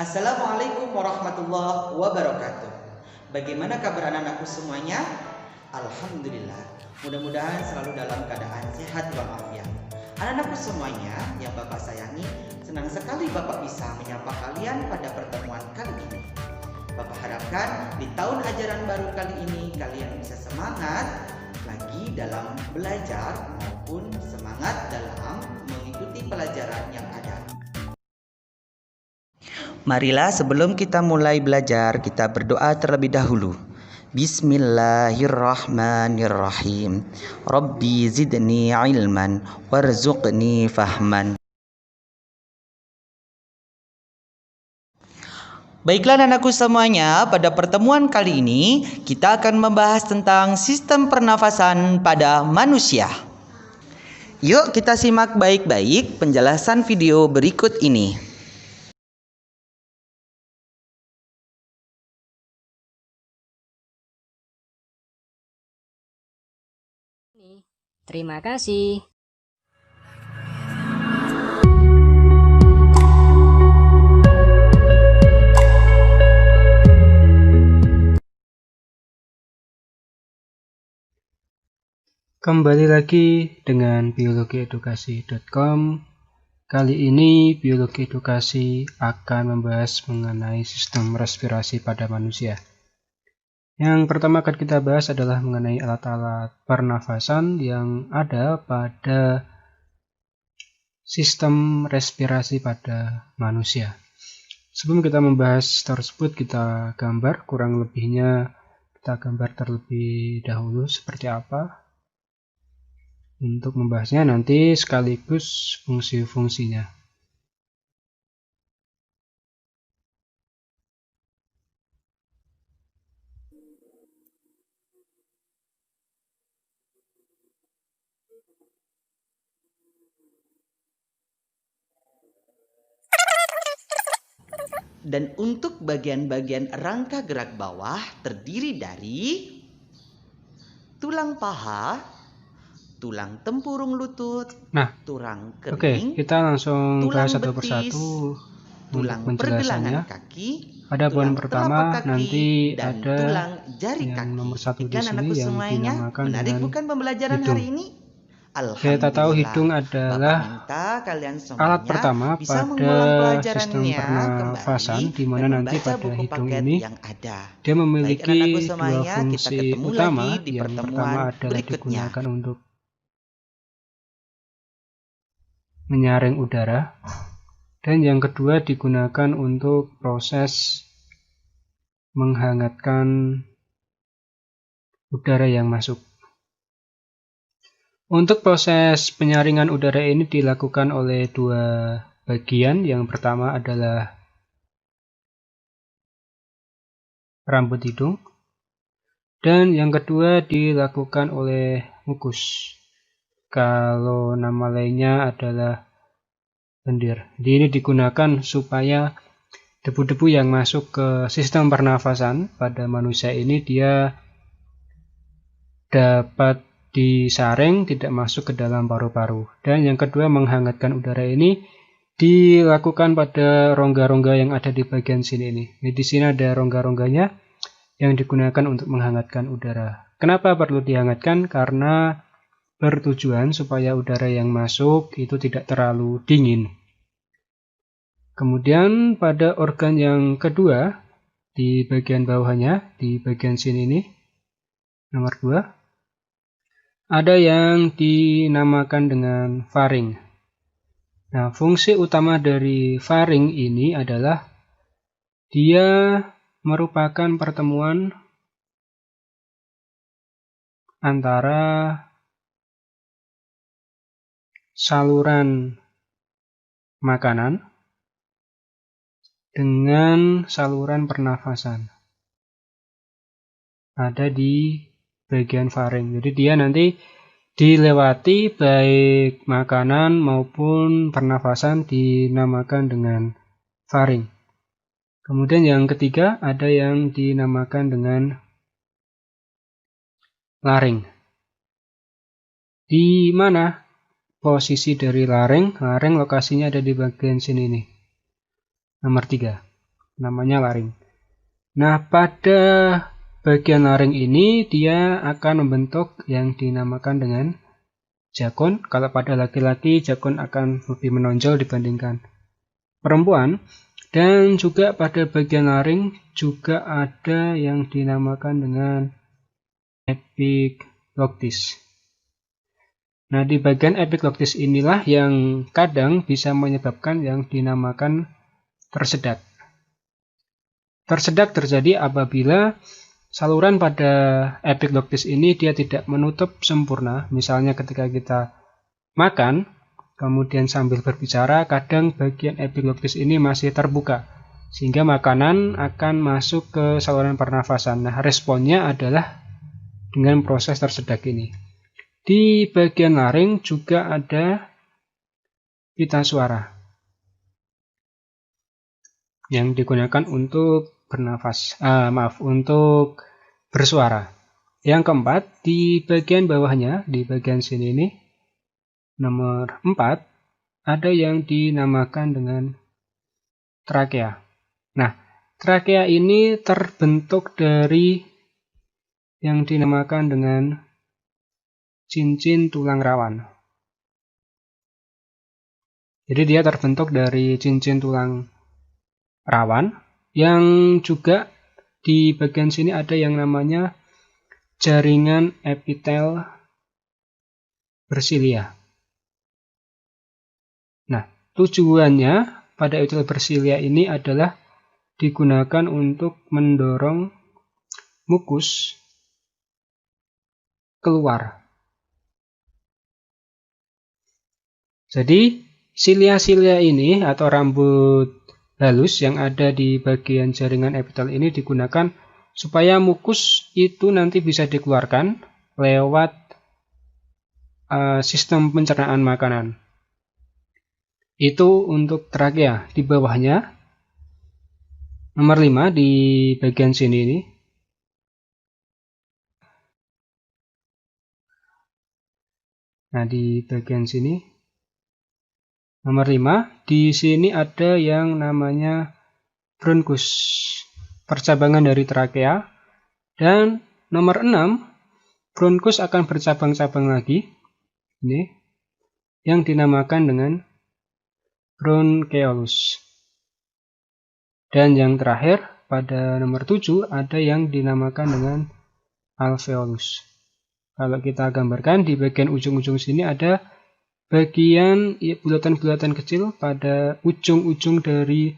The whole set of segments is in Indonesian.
Assalamualaikum warahmatullahi wabarakatuh. Bagaimana kabar anak-anakku semuanya? Alhamdulillah. Mudah-mudahan selalu dalam keadaan sehat walafiat. Anak-anakku semuanya yang Bapak sayangi, senang sekali Bapak bisa menyapa kalian pada pertemuan kali ini. Bapak harapkan di tahun ajaran baru kali ini kalian bisa semangat lagi dalam belajar maupun semangat dalam mengikuti pelajaran yang ada. Marilah sebelum kita mulai belajar, kita berdoa terlebih dahulu. Bismillahirrahmanirrahim. Rabbi zidni ilman warzuqni fahman. Baiklah anakku semuanya, pada pertemuan kali ini kita akan membahas tentang sistem pernafasan pada manusia. Yuk kita simak baik-baik penjelasan video berikut ini. Terima kasih. Kembali lagi dengan biologiedukasi.com. Kali ini Biologi Edukasi akan membahas mengenai sistem respirasi pada manusia. Yang pertama akan kita bahas adalah mengenai alat-alat pernafasan yang ada pada sistem respirasi pada manusia. Sebelum kita membahas tersebut, kita gambar kurang lebihnya, kita gambar terlebih dahulu seperti apa. Untuk membahasnya nanti sekaligus fungsi-fungsinya. Dan untuk bagian-bagian rangka gerak bawah terdiri dari tulang paha, tulang tempurung lutut, tulang kering, Oke, kita langsung bahas satu betis, persatu tulang untuk pergelangan penjelasannya. kaki, Pada poin pertama kaki, nanti dan ada tulang jari yang kaki. nomor 1 di Ikan sini anakku yang semuanya, dinamakan menarik dengan bukan pembelajaran hidung. hari ini? Kita tahu hidung adalah alat pertama pada sistem pernafasan, di mana nanti pada hidung ini dia memiliki dua fungsi utama. Yang pertama adalah digunakan untuk menyaring udara, dan yang kedua digunakan untuk proses menghangatkan udara yang masuk. Untuk proses penyaringan udara ini dilakukan oleh dua bagian. Yang pertama adalah rambut hidung, dan yang kedua dilakukan oleh mukus. Kalau nama lainnya adalah lendir. Jadi ini digunakan supaya debu-debu yang masuk ke sistem pernafasan pada manusia ini dia dapat disaring, tidak masuk ke dalam paru-paru. Dan yang kedua, menghangatkan udara ini dilakukan pada rongga-rongga yang ada di bagian sini ini. Di sini ada rongga-rongganya yang digunakan untuk menghangatkan udara. Kenapa perlu dihangatkan? Karena bertujuan supaya udara yang masuk itu tidak terlalu dingin. Kemudian pada organ yang kedua, di bagian bawahnya, di bagian sini ini, nomor 2, ada yang dinamakan dengan faring. Nah, fungsi utama dari faring ini adalah dia merupakan pertemuan antara saluran makanan dengan saluran pernafasan. Ada di bagian faring. Jadi dia nanti dilewati baik makanan maupun pernafasan dinamakan dengan faring. Kemudian yang ketiga ada yang dinamakan dengan laring. Di mana posisi dari laring? Laring lokasinya ada di bagian sini nih. Nomor 3. namanya laring. Nah, pada bagian laring ini dia akan membentuk yang dinamakan dengan jakun. Kalau pada laki-laki, jakun akan lebih menonjol dibandingkan perempuan. Dan juga pada bagian laring juga ada yang dinamakan dengan epiglottis. Nah, di bagian epiglottis inilah yang kadang bisa menyebabkan yang dinamakan tersedak. Tersedak terjadi apabila saluran pada epiglottis ini dia tidak menutup sempurna. Misalnya ketika kita makan, kemudian sambil berbicara, kadang bagian epiglottis ini masih terbuka, sehingga makanan akan masuk ke saluran pernafasan. Nah, responnya adalah dengan proses tersedak ini. Di bagian laring juga ada pita suara yang digunakan untuk untuk bersuara. Yang keempat, di bagian bawahnya, di bagian sini ini, nomor 4, ada yang dinamakan dengan trakea. Nah, trakea ini terbentuk dari yang dinamakan dengan cincin tulang rawan. Jadi dia terbentuk dari cincin tulang rawan, yang juga di bagian sini ada yang namanya jaringan epitel bersilia. Nah, tujuannya pada epitel bersilia ini adalah digunakan untuk mendorong mukus keluar. Jadi, silia-silia ini atau rambut halus yang ada di bagian jaringan epitel ini digunakan supaya mukus itu nanti bisa dikeluarkan lewat sistem pencernaan makanan. Itu untuk trakea. Di bawahnya, nomor 5 di bagian sini ini. Nah, di bagian sini nomor 5, di sini ada yang namanya bronkus, percabangan dari trakea. Dan nomor 6, bronkus akan bercabang-cabang lagi. Ini yang dinamakan dengan bronkeolus. Dan yang terakhir, pada nomor 7, ada yang dinamakan dengan alveolus. Kalau kita gambarkan, di bagian ujung-ujung sini ada bagian bulatan-bulatan kecil pada ujung-ujung dari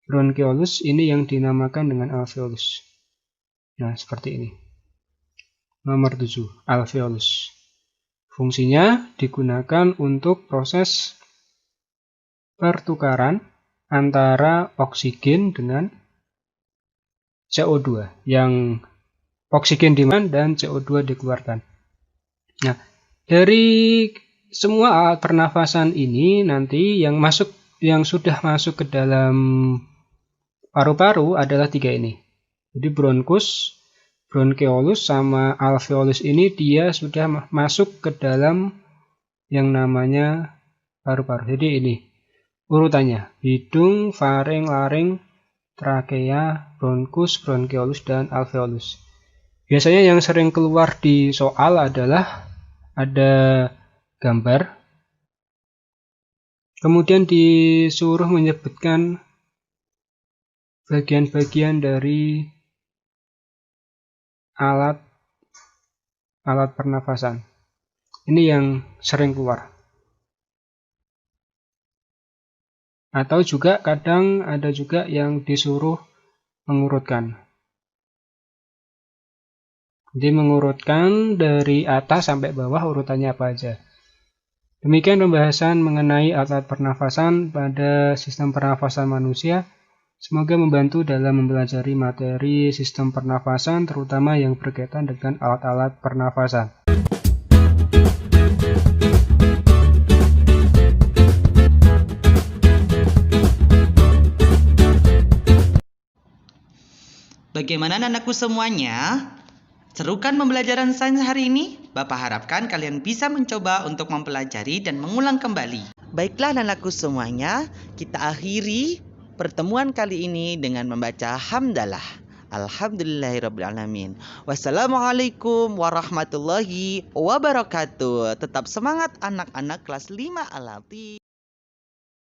bronkeolus ini yang dinamakan dengan alveolus. Nah, seperti ini. Nomor 7, alveolus. Fungsinya digunakan untuk proses pertukaran antara oksigen dengan CO2, yang oksigen dimasukkan dan CO2 dikeluarkan. Nah, dari semua alat pernafasan ini nanti yang sudah masuk ke dalam paru-paru adalah 3 ini. Jadi bronkus, bronkeolus, sama alveolus ini dia sudah masuk ke dalam yang namanya paru-paru. Jadi ini urutannya: hidung, faring, laring, trakea, bronkus, bronkeolus, dan alveolus. Biasanya yang sering keluar di soal adalah ada gambar, kemudian disuruh menyebutkan bagian-bagian dari alat pernafasan. Ini yang sering keluar. Atau juga kadang ada juga yang disuruh mengurutkan. Jadi mengurutkan dari atas sampai bawah urutannya apa aja. Demikian pembahasan mengenai alat pernafasan pada sistem pernafasan manusia. Semoga membantu dalam mempelajari materi sistem pernafasan, terutama yang berkaitan dengan alat-alat pernafasan. Bagaimana anakku semuanya? Serukan pembelajaran sains hari ini? Bapak harapkan kalian bisa mencoba untuk mempelajari dan mengulang kembali. Baiklah anakku semuanya, kita akhiri pertemuan kali ini dengan membaca hamdalah. Alhamdulillahirrabbilalamin. Wassalamualaikum warahmatullahi wabarakatuh. Tetap semangat anak-anak kelas 5 Alati.